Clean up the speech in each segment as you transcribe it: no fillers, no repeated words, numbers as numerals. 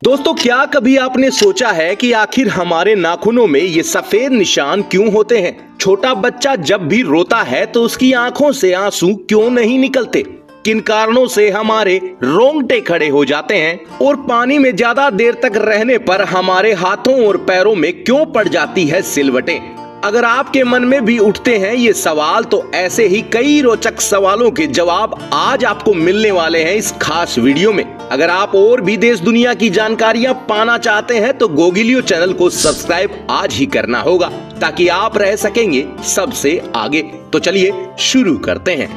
दोस्तों, क्या कभी आपने सोचा है कि आखिर हमारे नाखूनों में ये सफेद निशान क्यों होते हैं? छोटा बच्चा जब भी रोता है तो उसकी आंखों से आंसू क्यों नहीं निकलते? किन कारणों से हमारे रोंगटे खड़े हो जाते हैं? और पानी में ज्यादा देर तक रहने पर हमारे हाथों और पैरों में क्यों पड़ जाती है सिलवटें? अगर आपके मन में भी उठते हैं ये सवाल, तो ऐसे ही कई रोचक सवालों के जवाब आज आपको मिलने वाले हैं इस खास वीडियो में। अगर आप और भी देश दुनिया की जानकारियां पाना चाहते हैं तो गोगिलियो चैनल को सब्सक्राइब आज ही करना होगा, ताकि आप रह सकेंगे सबसे आगे। तो चलिए शुरू करते हैं।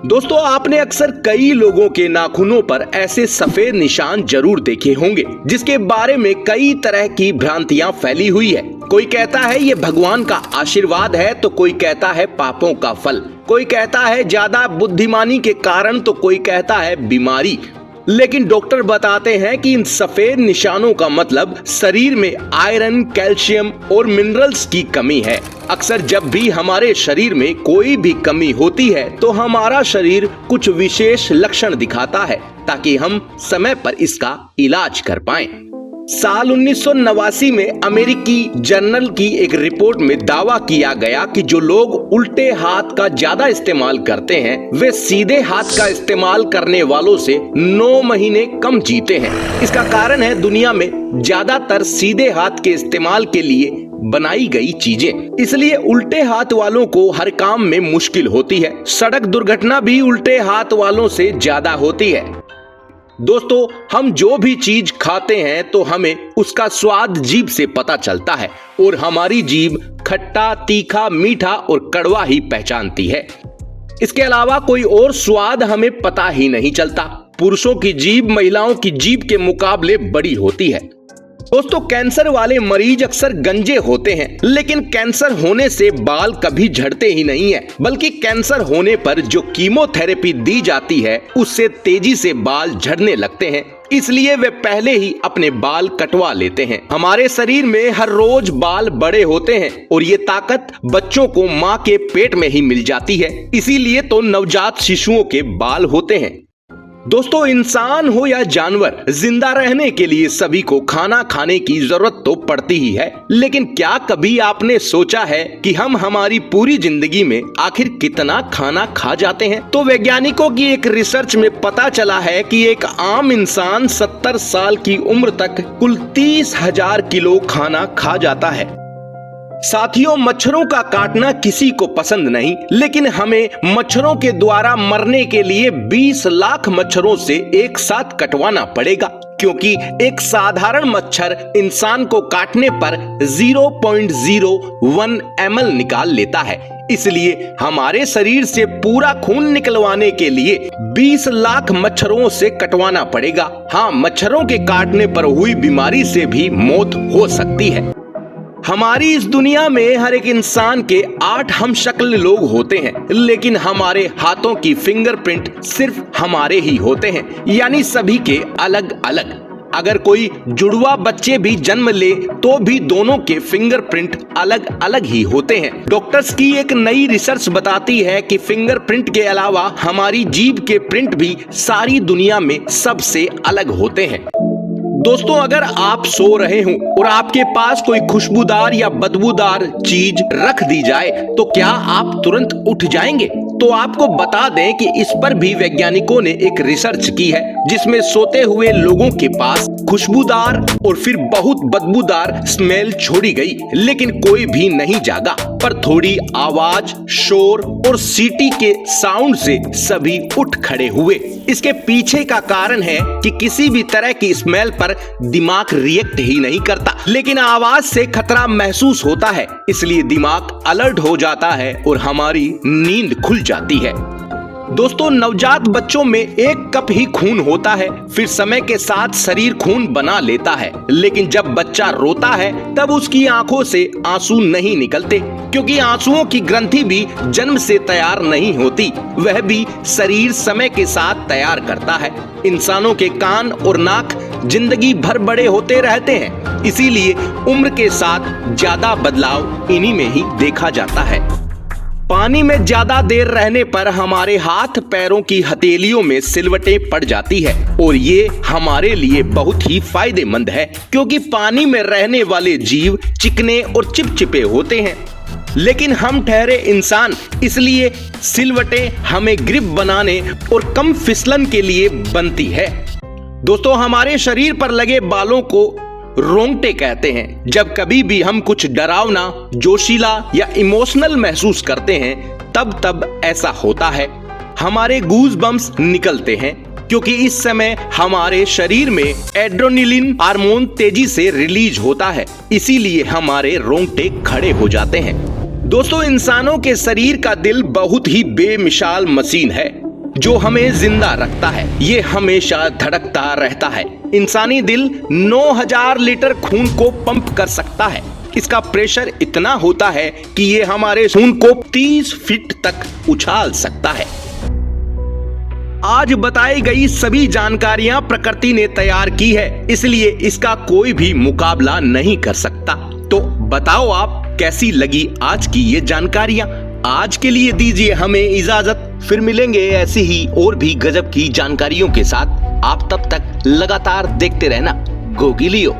दोस्तों, आपने अक्सर कई लोगों के नाखूनों पर ऐसे सफेद निशान जरूर देखे होंगे, जिसके बारे में कई तरह की भ्रांतियां फैली हुई है। कोई कहता है ये भगवान का आशीर्वाद है, तो कोई कहता है पापों का फल, कोई कहता है ज्यादा बुद्धिमानी के कारण, तो कोई कहता है बीमारी। लेकिन डॉक्टर बताते हैं कि इन सफेद निशानों का मतलब शरीर में आयरन, कैल्शियम और मिनरल्स की कमी है। अक्सर जब भी हमारे शरीर में कोई भी कमी होती है तो हमारा शरीर कुछ विशेष लक्षण दिखाता है, ताकि हम समय पर इसका इलाज कर पाएं। साल 1989 में अमेरिकी जर्नल की एक रिपोर्ट में दावा किया गया कि जो लोग उल्टे हाथ का ज्यादा इस्तेमाल करते हैं वे सीधे हाथ का इस्तेमाल करने वालों से 9 महीने कम जीते हैं। इसका कारण है दुनिया में ज्यादातर सीधे हाथ के इस्तेमाल के लिए बनाई गई चीजें। इसलिए उल्टे हाथ वालों को हर काम में मुश्किल होती है। सड़क दुर्घटना भी उल्टे हाथ वालों से ज्यादा होती है। दोस्तों, हम जो भी चीज खाते हैं तो हमें उसका स्वाद जीभ से पता चलता है, और हमारी जीभ खट्टा, तीखा, मीठा और कड़वा ही पहचानती है। इसके अलावा कोई और स्वाद हमें पता ही नहीं चलता। पुरुषों की जीभ महिलाओं की जीभ के मुकाबले बड़ी होती है। दोस्तों, कैंसर वाले मरीज अक्सर गंजे होते हैं, लेकिन कैंसर होने से बाल कभी झड़ते ही नहीं है, बल्कि कैंसर होने पर जो कीमोथेरेपी दी जाती है उससे तेजी से बाल झड़ने लगते हैं। इसलिए वे पहले ही अपने बाल कटवा लेते हैं। हमारे शरीर में हर रोज बाल बड़े होते हैं, और ये ताकत बच्चों को माँ के पेट में ही मिल जाती है। इसीलिए तो नवजात शिशुओं के बाल होते हैं। दोस्तों, इंसान हो या जानवर, जिंदा रहने के लिए सभी को खाना खाने की जरूरत तो पड़ती ही है। लेकिन क्या कभी आपने सोचा है कि हम हमारी पूरी जिंदगी में आखिर कितना खाना खा जाते हैं? तो वैज्ञानिकों की एक रिसर्च में पता चला है कि एक आम इंसान 70 साल की उम्र तक कुल 30,000 किलो खाना खा जाता है। साथियों, मच्छरों का काटना किसी को पसंद नहीं, लेकिन हमें मच्छरों के द्वारा मरने के लिए 20 लाख मच्छरों से एक साथ कटवाना पड़ेगा, क्योंकि एक साधारण मच्छर इंसान को काटने पर 0.01 ml निकाल लेता है। इसलिए हमारे शरीर से पूरा खून निकलवाने के लिए 20 लाख मच्छरों से कटवाना पड़ेगा। हाँ, मच्छरों के काटने पर हुई बीमारी से भी मौत हो सकती है। हमारी इस दुनिया में हर एक इंसान के 8 हमशक्ल लोग होते हैं, लेकिन हमारे हाथों की फिंगरप्रिंट सिर्फ हमारे ही होते हैं, यानी सभी के अलग अलग। अगर कोई जुड़वा बच्चे भी जन्म ले तो भी दोनों के फिंगरप्रिंट अलग अलग ही होते हैं। डॉक्टर्स की एक नई रिसर्च बताती है कि फिंगरप्रिंट के अलावा हमारी जीभ के प्रिंट भी सारी दुनिया में सबसे अलग होते हैं। दोस्तों, अगर आप सो रहे हो और आपके पास कोई खुशबूदार या बदबूदार चीज रख दी जाए तो क्या आप तुरंत उठ जाएंगे? तो आपको बता दें कि इस पर भी वैज्ञानिकों ने एक रिसर्च की है, जिसमें सोते हुए लोगों के पास खुशबूदार और फिर बहुत बदबूदार स्मेल छोड़ी गई, लेकिन कोई भी नहीं जागा। पर थोड़ी आवाज, शोर और सीटी के साउंड से सभी उठ खड़े हुए। इसके पीछे का कारण है कि किसी भी तरह की स्मेल पर दिमाग रिएक्ट ही नहीं करता, लेकिन आवाज से खतरा महसूस होता है, इसलिए दिमाग अलर्ट हो जाता है और हमारी नींद खुल जाती है। दोस्तों, नवजात बच्चों में 1 कप ही खून होता है, फिर समय के साथ शरीर खून बना लेता है। लेकिन जब बच्चा रोता है तब उसकी आंखों से आंसू नहीं निकलते, क्योंकि आंसुओं की ग्रंथि भी जन्म से तैयार नहीं होती, वह भी शरीर समय के साथ तैयार करता है। इंसानों के कान और नाक जिंदगी भर बड़े होते रहते हैं, इसीलिए उम्र के साथ ज्यादा बदलाव इन्हीं में ही देखा जाता है। पानी में ज्यादा देर रहने पर हमारे हाथ पैरों की हथेलियों में सिलवटें पड़ जाती है और ये हमारे लिए बहुत ही फायदेमंद है, क्योंकि पानी में रहने वाले जीव चिकने और चिपचिपे होते हैं। लेकिन हम ठहरे इंसान, इसलिए सिलवटें हमें ग्रिप बनाने और कम फिसलन के लिए बनती है। दोस्तों, हमारे शरीर पर लगे बालों को रोंगटे कहते हैं। जब कभी भी हम कुछ डरावना, जोशीला या इमोशनल महसूस करते हैं, तब ऐसा होता है। हमारे गूज बम्स निकलते हैं, क्योंकि इस समय हमारे शरीर में एड्रेनलिन हार्मोन तेजी से रिलीज होता है, इसीलिए हमारे रोंगटे खड़े हो जाते हैं। दोस्तों, इंसानों के शरीर का दिल बहुत ही बेमिसाल मशीन है जो हमें जिंदा रखता है। ये हमेशा धड़कता रहता है। इंसानी दिल 9000 लीटर खून को पंप कर सकता है। इसका प्रेशर इतना होता है कि ये हमारे खून को 30 फीट तक उछाल सकता है। आज बताई गई सभी जानकारियां प्रकृति ने तैयार की है, इसलिए इसका कोई भी मुकाबला नहीं कर सकता। तो बताओ आप कैसी लगी आज की ये जानकारियां। आज के लिए दीजिए हमें इजाजत, फिर मिलेंगे ऐसी ही और भी गजब की जानकारियों के साथ। आप तब तक लगातार देखते रहना गोगिलियो।